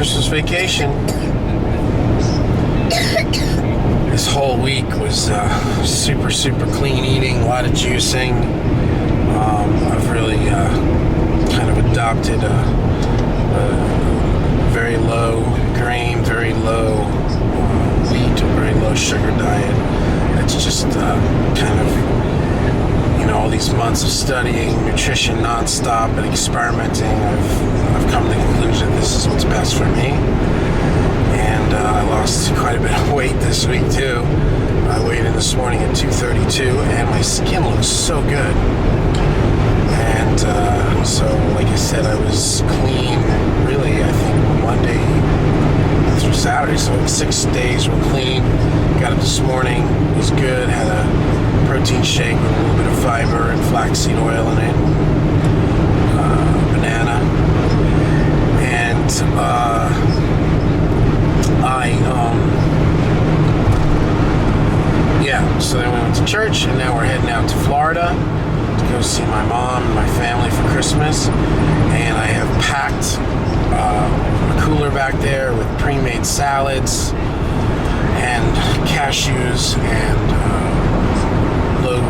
Christmas vacation. This whole week was super clean eating, a lot of juicing. I've really kind of adopted a very low grain, very low wheat, very low sugar diet. It's just kind of, all these months of studying nutrition nonstop and experimenting, I've come to the conclusion this is what's best for me. And I lost quite a bit of weight this week too. I weighed in this morning at 232, and my skin looks so good. And so, like I said, I was clean, really, I think Monday through Saturday, so 6 days were clean. Got up this morning, was good, had a protein shake with a little bit of fiber and flaxseed oil in it, banana, and so then we went to church, and now we're heading out to Florida to go see my mom and my family for Christmas. And I have packed a cooler back there with pre-made salads and cashews and low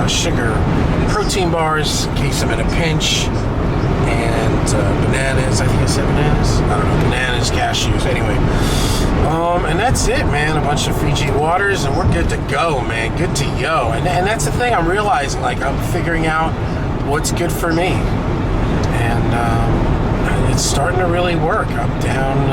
sugar protein bars in case I'm in a pinch, and bananas. I think I said bananas. I don't know, bananas, cashews. Anyway, and that's it, man. A bunch of Fiji waters, and we're good to go, man. Good to go. And that's the thing I'm realizing. Like, I'm figuring out what's good for me, and it's starting to really work. I'm down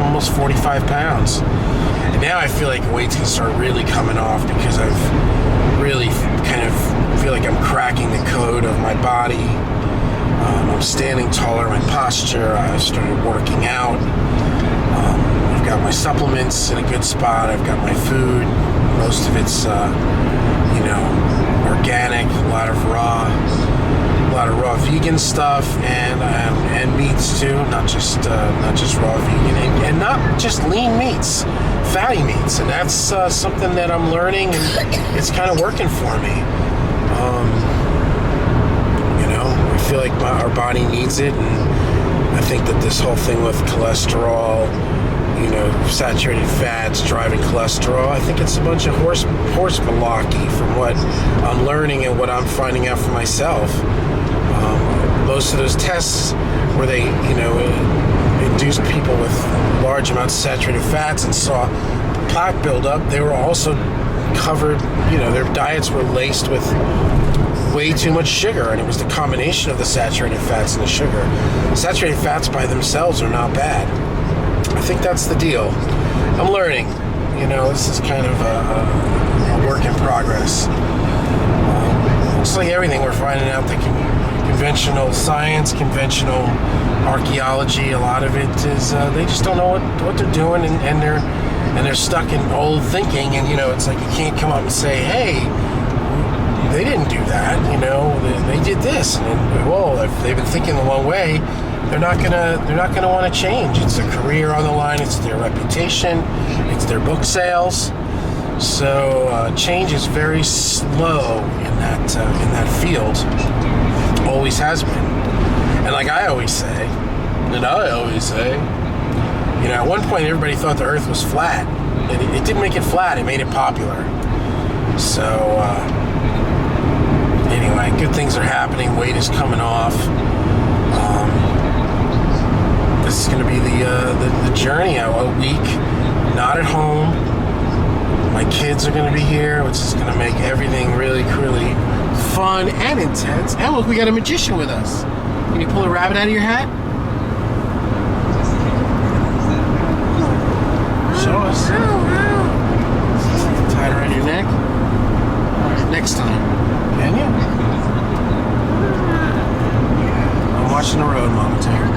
almost 45 pounds. And now I feel like the weight's gonna start really coming off because I've really kind of feel like I'm cracking the code of my body. I'm standing taller, my posture. I started working out. I've got my supplements in a good spot. I've got my food. Most of it's, organic. A lot of raw vegan stuff, and meats too. Not just raw vegan, and not just lean meats, fatty meats. And that's something that I'm learning, and it's kind of working for me. I feel like our body needs it, and I think that this whole thing with cholesterol, saturated fats driving cholesterol, I think it's a bunch of horse malarkey from what I'm learning and what I'm finding out for myself. Most of those tests where they, induced people with large amounts of saturated fats and saw plaque buildup, they were also covered, their diets were laced with way too much sugar, and it was the combination of the saturated fats and the sugar. Saturated fats by themselves are not bad. I think that's the deal. I'm learning. This is kind of a work in progress. Looks like everything we're finding out that conventional science, conventional archaeology, a lot of it is they just don't know what they're doing, and they're stuck in old thinking, and it's like you can't come up and say, hey, they didn't do that, they did this, and if they've been thinking the long way, they're not gonna want to change. It's their career on the line, it's their reputation, it's their book sales. So change is very slow in that field. Always has been. And like I always say, at one point everybody thought the Earth was flat, and it didn't make it flat; it made it popular. So anyway, good things are happening. Weight is coming off. This is going to be the journey. A week, not at home. My kids are going to be here, which is going to make everything really, really fun and intense. And look, we got a magician with us. Can you pull a rabbit out of your hat? Show us. Tie it around your neck. Next time. Can you? I'm watching the road, Mama Terry.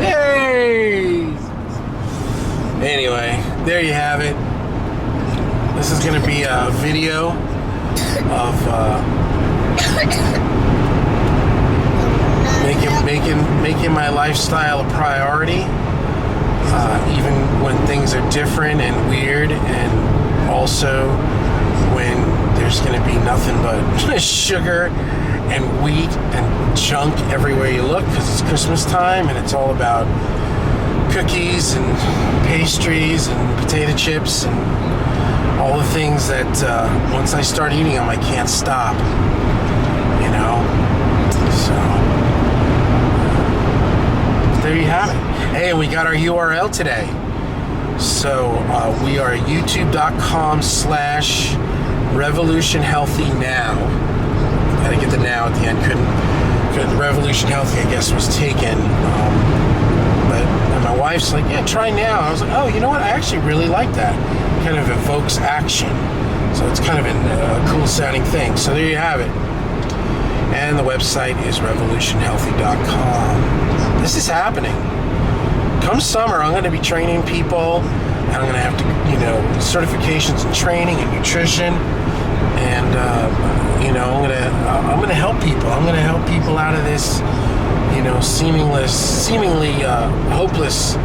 Hey! Anyway, there you have it. This is going to be a video of making my lifestyle a priority, even when things are different and weird, and also when there's going to be nothing but sugar and wheat and junk everywhere you look, because it's Christmas time and it's all about cookies and pastries and potato chips and all the things that once I start eating them, I can't stop. You know? So, there you have it. Hey, we got our URL today. So, we are youtube.com/revolutionhealthynow. Gotta get the now at the end. Couldn't Revolution Healthy, I guess, was taken. But my wife's like, yeah, try now. I was like, oh, you know what? I actually really like that. Kind of evokes action. So it's kind of a cool sounding thing. So there you have it. And the website is revolutionhealthy.com. This is happening. Come summer, I'm going to be training people. And I'm going to have to, certifications in training and nutrition. And, I'm going to help people. I'm going to help people out of this, seemingly hopeless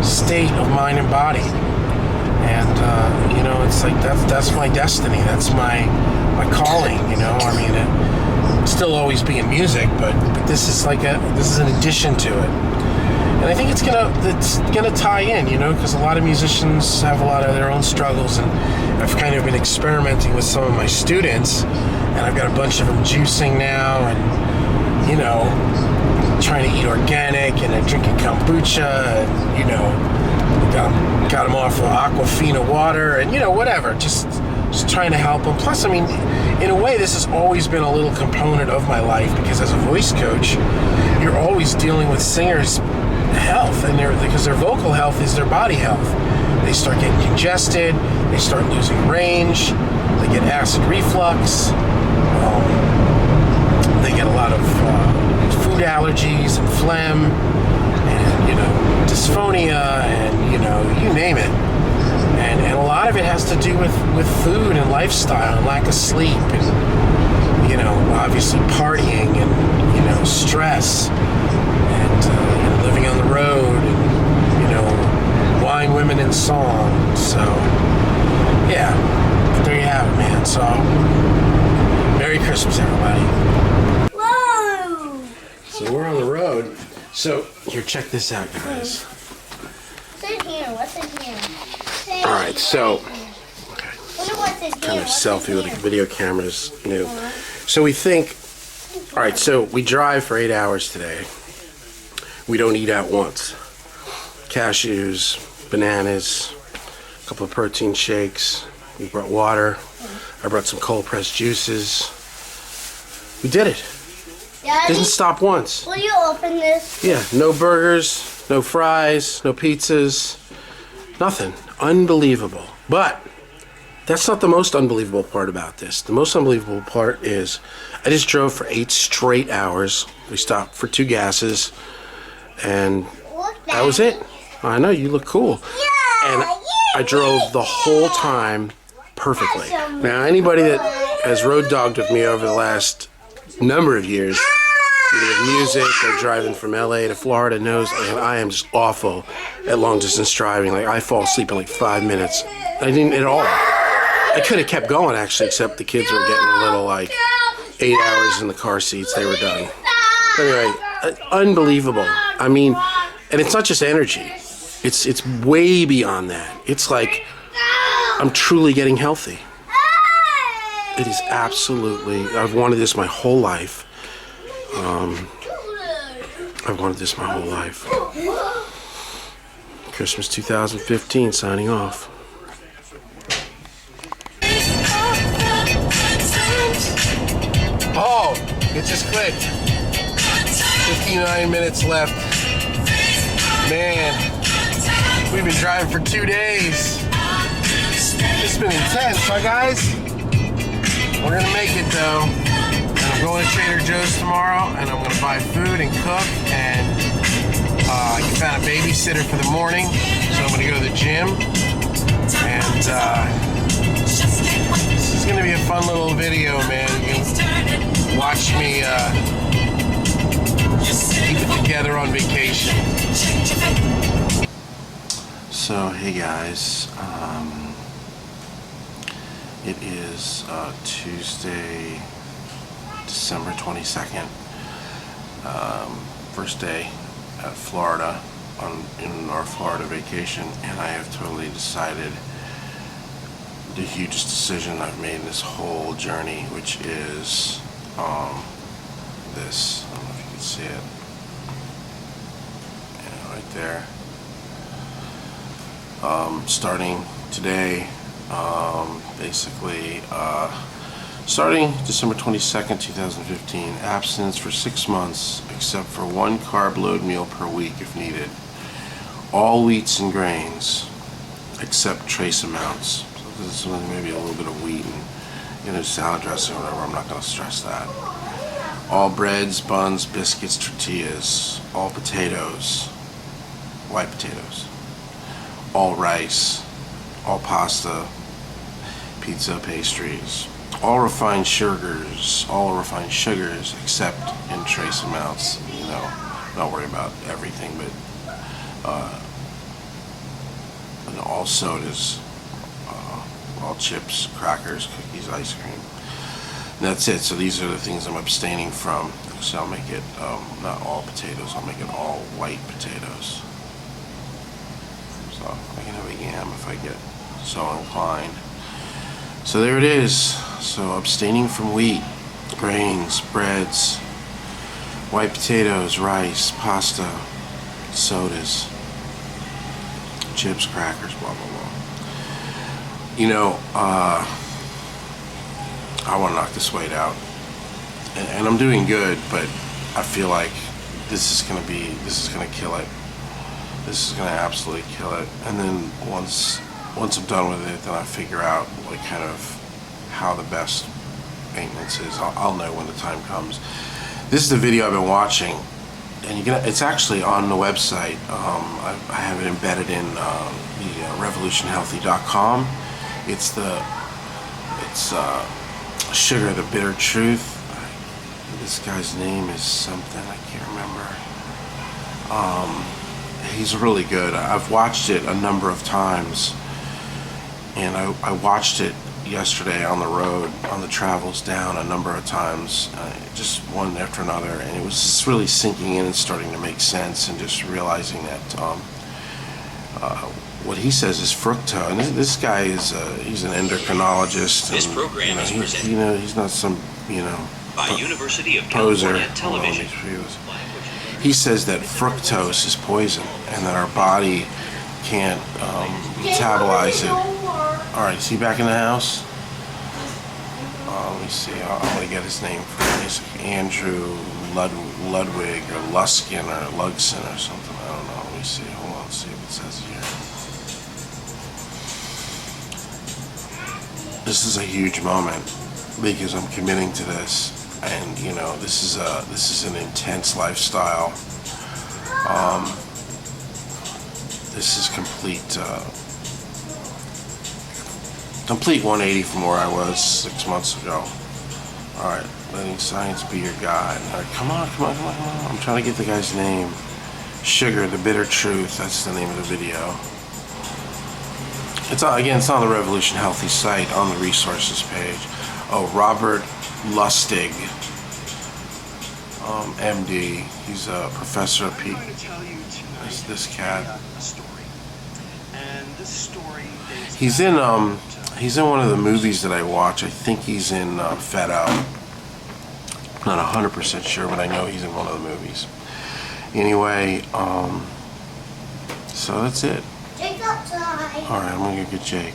state of mind and body. And, it's like that's my destiny. That's my calling, it still always be in music, but this is an addition to it. And I think it's gonna tie in, because a lot of musicians have a lot of their own struggles, and I've kind of been experimenting with some of my students, and I've got a bunch of them juicing now, and trying to eat organic, and they're drinking kombucha, and got them off of Aquafina water, and whatever, just trying to help them. Plus, in a way, this has always been a little component of my life, because as a voice coach, you're always dealing with singers' health, and because their vocal health is their body health. They start getting congested, they start losing range, they get acid reflux, they get a lot of food allergies and phlegm, and dysphonia, and you name it. And a lot of it has to do with food and lifestyle and lack of sleep, and obviously partying, and stress, and living on the road, and wine, women, and song. So yeah, there you have it, man. So Merry Christmas, everybody. Whoa! So we're on the road. So here, check this out, guys. What's in here? What's in here? All right, so What's in kind here? of selfie with a video camera's new. So we think, all right, so we drive for 8 hours today. We don't eat out once. Cashews, bananas, a couple of protein shakes. We brought water. I brought some cold pressed juices. We did it. Daddy, Didn't stop once. will you open this? Yeah, no burgers, no fries, no pizzas, nothing. Unbelievable. But that's not the most unbelievable part about this. The most unbelievable part is I just drove for 8 straight hours. We stopped for 2 gases, and Look, that was it. I know, you look cool. And I drove the whole time perfectly. Now, anybody that has road dogged with me over the last number of years, either with music or driving from LA to Florida, knows I am just awful at long distance driving. Like, I fall asleep in like 5 minutes. I didn't at all. I could have kept going, actually, except the kids were getting a little, 8 hours in the car seats. They were done. Anyway, unbelievable. And it's not just energy. It's way beyond that. It's like I'm truly getting healthy. It is absolutely, I've wanted this my whole life. I've wanted this my whole life. Christmas 2015, signing off. Oh, it just clicked. 59 minutes left. Man, we've been driving for 2 days. It's been intense, huh, guys? We're gonna make it, though. And I'm going to Trader Joe's tomorrow, and I'm gonna buy food and cook, and I found a babysitter for the morning, so I'm gonna go to the gym. And this is gonna be a fun little video, man. You can watch me keep it together on vacation. So, hey guys, it is Tuesday, December 22nd, first day at Florida. in our Florida vacation, and I have totally decided the hugest decision I've made in this whole journey, which is this. I don't know if you can see it. Yeah, right there. Starting today, basically, starting December 22nd, 2015, abstinence for 6 months, except for 1 carb load meal per week if needed. All wheats and grains, except trace amounts. So this is maybe a little bit of wheat and salad dressing or whatever. I'm not going to stress that. All breads, buns, biscuits, tortillas. All potatoes, white potatoes. All rice. All pasta, pizza, pastries. All refined sugars, except in trace amounts. Not worry about everything, but and all sodas, all chips, crackers, cookies, ice cream. And that's it. So these are the things I'm abstaining from. So I'll make it not all potatoes. I'll make it all white potatoes. So I can have a yam if I get so inclined. So there it is. So abstaining from wheat, grains, breads, white potatoes, rice, pasta, sodas, chips, crackers, blah, blah, blah. I want to knock this weight out. And I'm doing good, but I feel like this is going to kill it. This is going to absolutely kill it. And then once I'm done with it, then I figure out like kind of how the best maintenance is. I'll know when the time comes. This is the video I've been watching, and it's actually on the website. I have it embedded in the revolutionhealthy.com. It's Sugar, the Bitter Truth. This guy's name is something I can't remember. He's really good. I've watched it a number of times, and I watched it yesterday on the road, on the travels down a number of times, just one after another, and it was just really sinking in and starting to make sense, and just realizing that what he says is fructose. And this guy is he's an endocrinologist. This and, program is presented he's not some by University of poser. California Television. He says that fructose is poison and that our body can't metabolize it. All right, is he back in the house? Let me see. I'm going to get his name for Andrew Ludwig or Luskin or Lugson or something. I don't know. Let me see. Hold on. See what it says here. This is a huge moment because I'm committing to this, and this is an intense lifestyle. This is complete 180 from where I was 6 months ago. All right, letting science be your guide. All right, come on. I'm trying to get the guy's name. Sugar, the Bitter Truth. That's the name of the video. It's on the Revolution Healthy site on the resources page. Oh, Robert Lustig, MD. He's a professor at Pete. This cat. He's in one of the movies that I watch. I think he's in Fed Up. Not 100% sure, but I know he's in one of the movies. Anyway, so that's it. Jake's outside. Alright, I'm gonna go get Jake.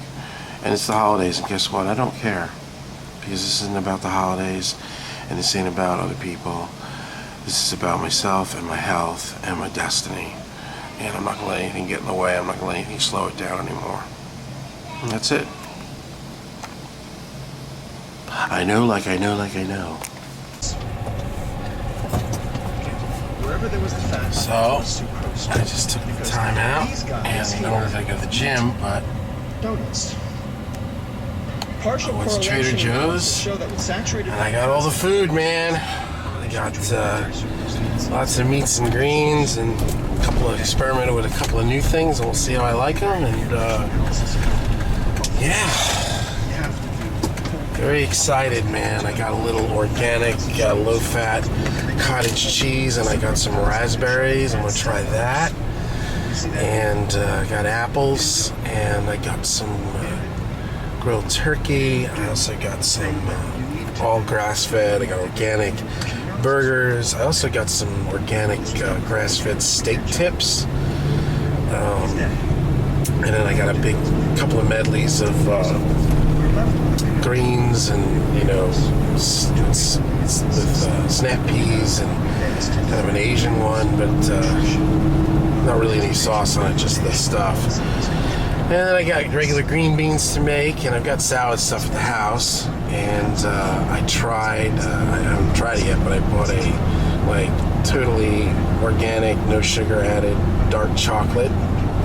And it's the holidays, and guess what? I don't care. Because this isn't about the holidays, and this ain't about other people. This is about myself and my health and my destiny. And I'm not gonna let anything get in the way. I'm not gonna let anything slow it down anymore. And that's it. I know like I know. So, I just took the time out, and in order to go to the gym, but I went to Trader Joe's, and I got all the food, man. I got lots of meats and greens, and experimented with a couple of new things, and we'll see how I like them, and yeah. Very excited, man. I got a little organic, low-fat cottage cheese, and I got some raspberries. I'm gonna try that. And I got apples, and I got some grilled turkey. I also got some all grass-fed. I got organic burgers. I also got some organic grass-fed steak tips. And then I got a big couple of medleys of greens and, you know, with snap peas and kind of an Asian one, but not really any sauce on it, just the stuff. And then I got regular green beans to make, and I've got salad stuff at the house. And I haven't tried it yet, but I bought a totally organic, no sugar added dark chocolate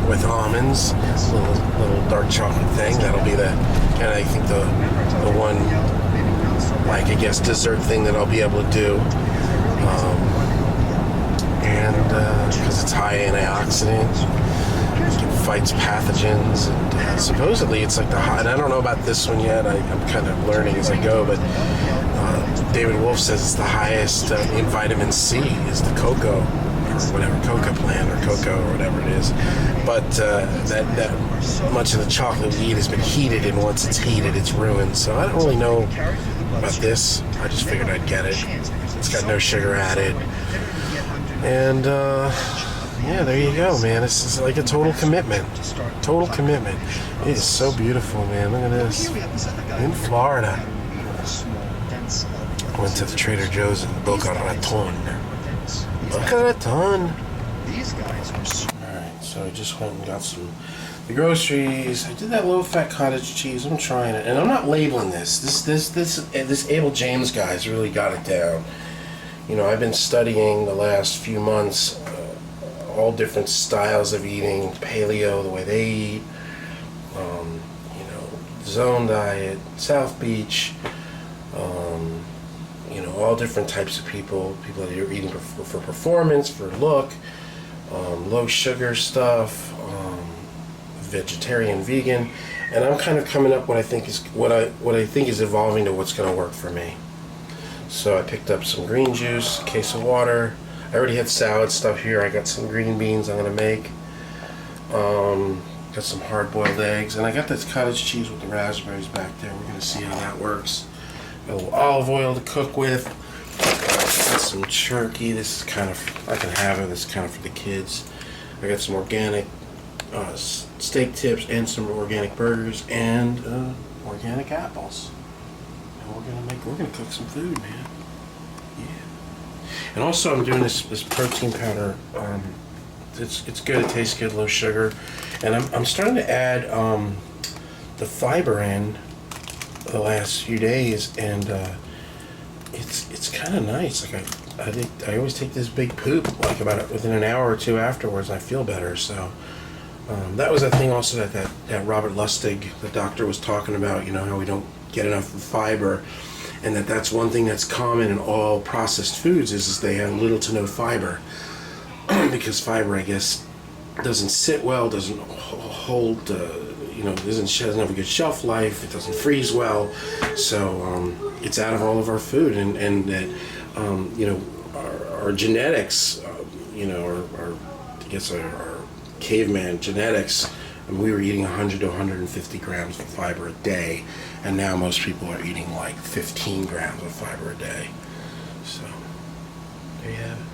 with almonds, little dark chocolate thing. That'll be the kind of, I think, the one, like, I guess, dessert thing that I'll be able to do. And because it's high antioxidant, it fights pathogens, and supposedly it's like and I don't know about this one yet. I'm kind of learning as I go, but David Wolf says it's the highest in vitamin C is the cocoa, or whatever, coca plant, or cocoa, or whatever it is. But that much of the chocolate we eat has been heated, and once it's heated, it's ruined. So I don't really know about this. I just figured I'd get it. It's got no sugar added. And yeah, there you go, man. This is like a total commitment. Total commitment. It is so beautiful, man. Look at this. In Florida. I went to the Trader Joe's in Boca Raton. Boca Raton. Alright, so I just went and got the groceries. I did that low-fat cottage cheese. I'm trying it. And I'm not labeling this. This Abel James guy's really got it down. You know, I've been studying the last few months all different styles of eating, paleo, the way they eat, you know, zone diet, South Beach, you know, all different types of people that are eating for performance, for look, low sugar stuff, vegetarian, vegan, and I'm kind of coming up what I think is evolving to what's going to work for me. So I picked up some green juice, a case of water. I already had salad stuff here. I got some green beans I'm going to make. Got some hard-boiled eggs. And I got this cottage cheese with the raspberries back there. We're going to see how that works. Got a little olive oil to cook with. Got some turkey. This is kind of, I can have it. This is kind of for the kids. I got some organic steak tips and some organic burgers and organic apples. And we're gonna cook some food, man. Yeah. And also I'm doing this protein powder. It's good. It tastes good, low sugar. And I'm starting to add the fiber in the last few days, and it's kind of nice. Like I always take this big poop like within an hour or two afterwards. And I feel better. So that was a thing also that Robert Lustig, the doctor, was talking about. You know, how we don't get enough fiber, and that's one thing that's common in all processed foods is they have little to no fiber. Because fiber, I guess, doesn't sit well, doesn't hold, you know, doesn't have a good shelf life, it doesn't freeze well, so it's out of all of our food, and that, you know, our genetics, you know, our caveman genetics, and we were eating 100 to 150 grams of fiber a day, and now most people are eating like 15 grams of fiber a day. So, there you have it.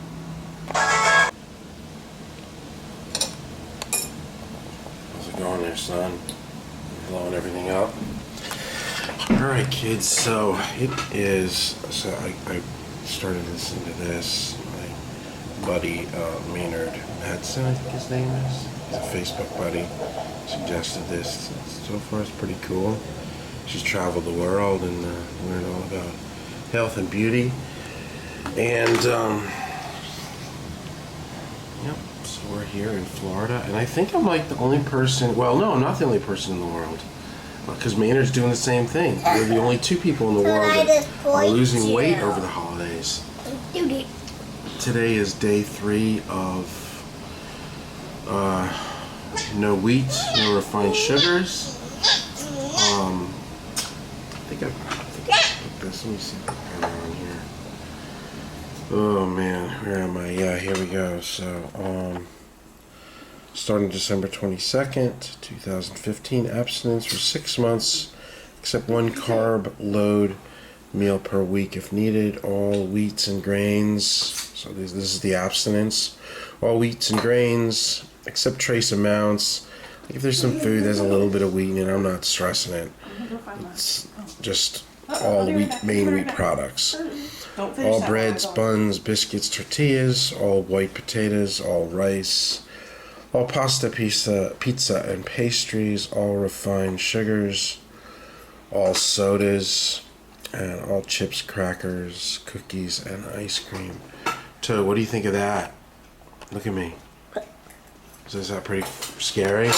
How's it going there, son? Blowing everything up? Alright, kids, so I started listening to this. My buddy, Maynard Madsen, I think his name is. He's a Facebook buddy. Suggested this. So far, it's pretty cool. She's traveled the world and learned all about health and beauty. And, yep, so we're here in Florida. And I think I'm like the only person, well, no, I'm not the only person in the world. Because Maynard's doing the same thing. We're the only two people in the world that are losing weight over the holidays. Today is day 3 of no wheat, no refined sugars. I think I put this. Let me see what's going on here. Oh man, where am I? Yeah, here we go. So starting December 22nd, 2015. Abstinence for 6 months, except 1 carb load meal per week if needed. All wheats and grains. So this is the abstinence. All wheats and grains, except trace amounts. Like if there's some food, there's a little bit of wheat in it. I'm not stressing it. It's just all main wheat products. All breads, buns, biscuits, tortillas, all white potatoes, all rice, all pasta, pizza and pastries, all refined sugars, all sodas, and all chips, crackers, cookies, and ice cream. So, what do you think of that? Look at me. Is that pretty scary?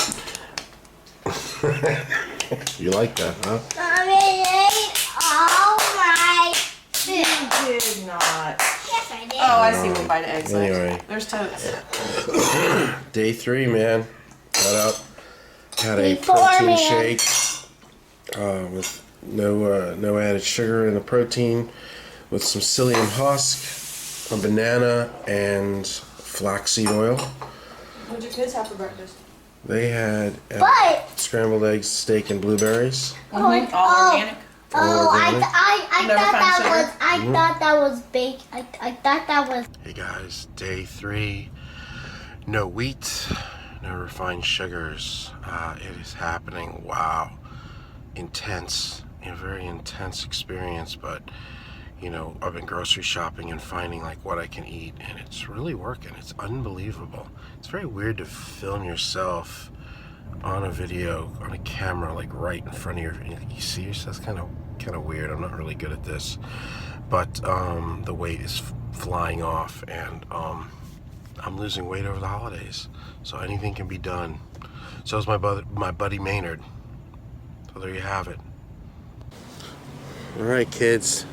You like that, huh? Mommy ate all my food. You did not. Yes, I did. Oh, I see what bite eggs like. Anyway. There's totes. Day 3, man. Got up. Had a Day 4, protein man. shake with no added sugar in the protein, with some psyllium husk, a banana, and flaxseed oil. What did your kids have for breakfast? They had But scrambled eggs, steak, and blueberries. All organic. Oh, organic. I Never thought that found was thought that was baked. I thought that was. Hey guys, day 3. No wheat, no refined sugars. It is happening. Wow, intense. A very intense experience, but you know, I've been grocery shopping and finding like what I can eat, and it's really working. It's unbelievable. It's very weird to film yourself on a video, on a camera, like right in front of you see yourself. That's kind of weird. I'm not really good at this, but the weight is flying off, and I'm losing weight over the holidays, so anything can be done. So is my buddy Maynard. So there you have it. All right, kids.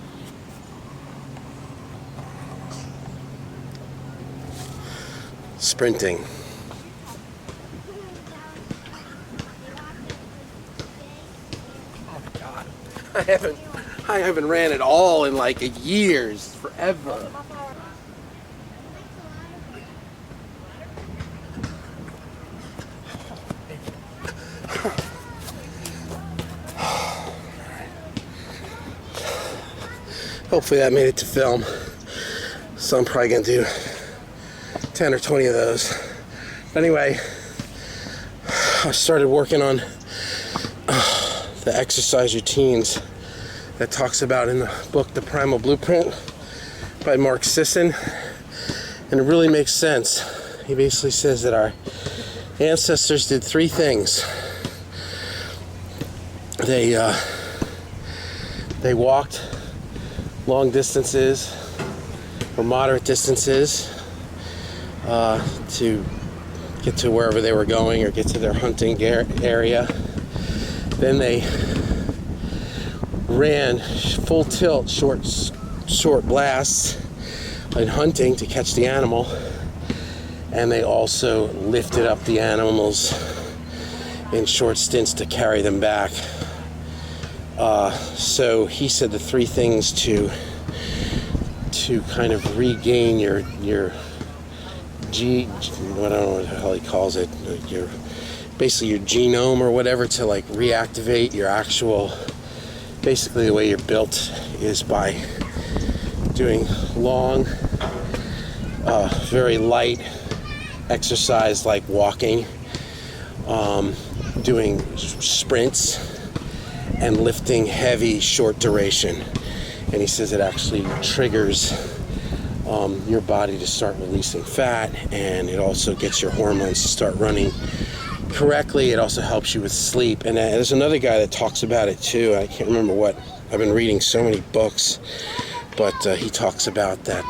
Sprinting. Oh God, I haven't ran at all in like years, forever. Hopefully that made it to film. So I'm probably gonna do 10 or 20 of those. But anyway, I started working on the exercise routines that talks about in the book The Primal Blueprint by Mark Sisson, and it really makes sense. He basically says that our ancestors did 3 things. They walked long distances or moderate distances to get to wherever they were going or get to their hunting area. Then they ran full tilt, short blasts in hunting to catch the animal, and they also lifted up the animals in short stints to carry them back. So he said the 3 things to kind of regain your I don't know what the hell he calls it, basically your genome or whatever, to like reactivate your actual, basically the way you're built is by doing long, very light exercise like walking, doing sprints, and lifting heavy short duration. And he says it actually triggers your body to start releasing fat, and it also gets your hormones to start running correctly. It also helps you with sleep. And there's another guy that talks about it too. I can't remember what. I've been reading so many books, but he talks about that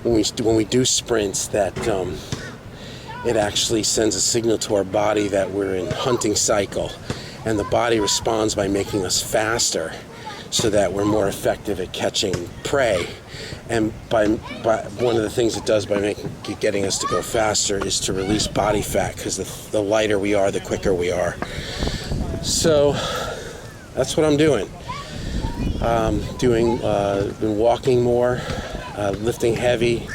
when we do sprints, that it actually sends a signal to our body that we're in hunting cycle, and the body responds by making us faster, so that we're more effective at catching prey. And by one of the things it does by getting us to go faster is to release body fat, because the lighter we are, the quicker we are. So that's what I'm doing. Been walking more, lifting heavy,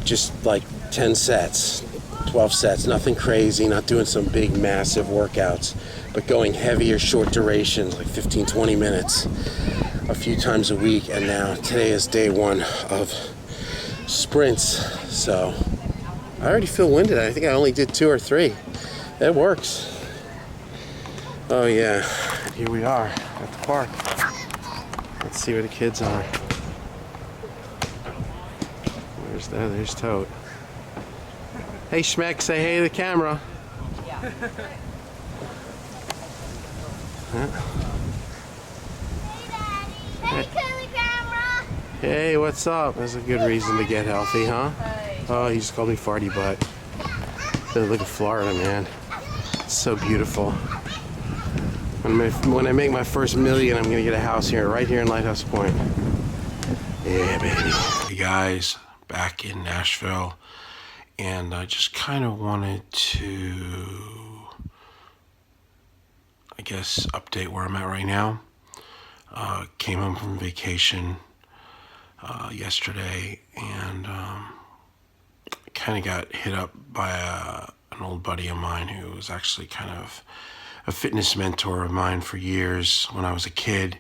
just like 10 sets. 12 sets, nothing crazy, not doing some big massive workouts, but going heavier, short durations, like 15, 20 minutes, a few times a week. And now today is day 1 of sprints, so I already feel winded. I think I only did 2 or 3. It works. Oh yeah, here we are at the park. Let's see where the kids are. There's Tote. Hey Schmeck, say hey to the camera. Yeah. Hey, Daddy. Hey, camera. Hey, what's up? That's a good reason to get healthy, huh? Oh, he just called me farty butt. Look at Florida, man. It's so beautiful. When I make my first million, I'm gonna get a house here, right here in Lighthouse Point. Yeah, baby. Hey guys, back in Nashville, and I just kind of wanted to, I guess, update where I'm at right now. Came home from vacation yesterday, and kind of got hit up by an old buddy of mine who was actually kind of a fitness mentor of mine for years when I was a kid,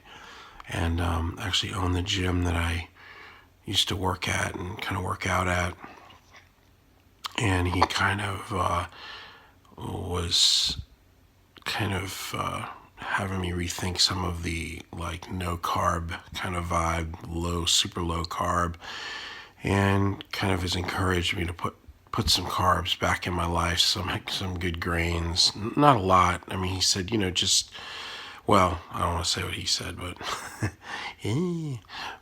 and actually owned the gym that I used to work at and kind of work out at. And he kind of was kind of having me rethink some of the like no carb kind of vibe, super low carb, and kind of has encouraged me to put some carbs back in my life, some good grains, not a lot. I mean, he said, just, well, I don't want to say what he said,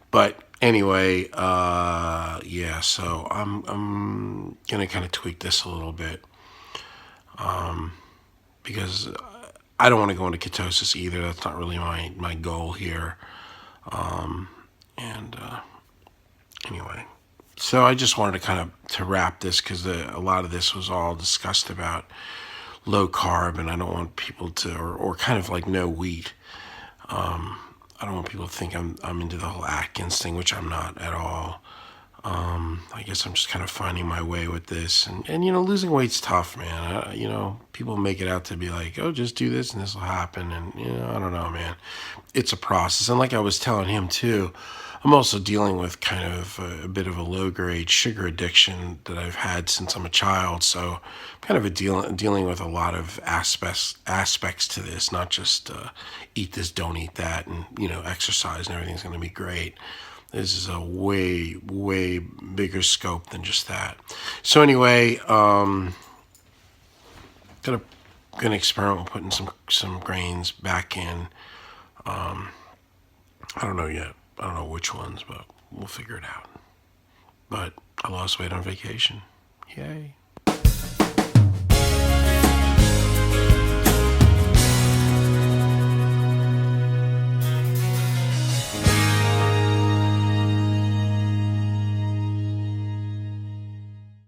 but anyway, yeah, so I'm gonna kind of tweak this a little bit, because I don't want to go into ketosis either. That's not really my goal here, anyway. So I just wanted to kind of to wrap this, because a lot of this was all discussed about low carb, and I don't want people to, or kind of like no wheat. I don't want people to think I'm into the whole Atkins thing, which I'm not at all. I guess I'm just kind of finding my way with this, and losing weight's tough, man. People make it out to be like, oh, just do this and this will happen, and I don't know, man. It's a process, and like I was telling him too, I'm also dealing with kind of a bit of a low-grade sugar addiction that I've had since I'm a child. So kind of dealing with a lot of aspects to this, not just eat this, don't eat that, and exercise and everything's going to be great. This is a way, way bigger scope than just that. So anyway, gonna experiment with putting some grains back in. I don't know yet. I don't know which ones, but we'll figure it out. But I lost weight on vacation. Yay.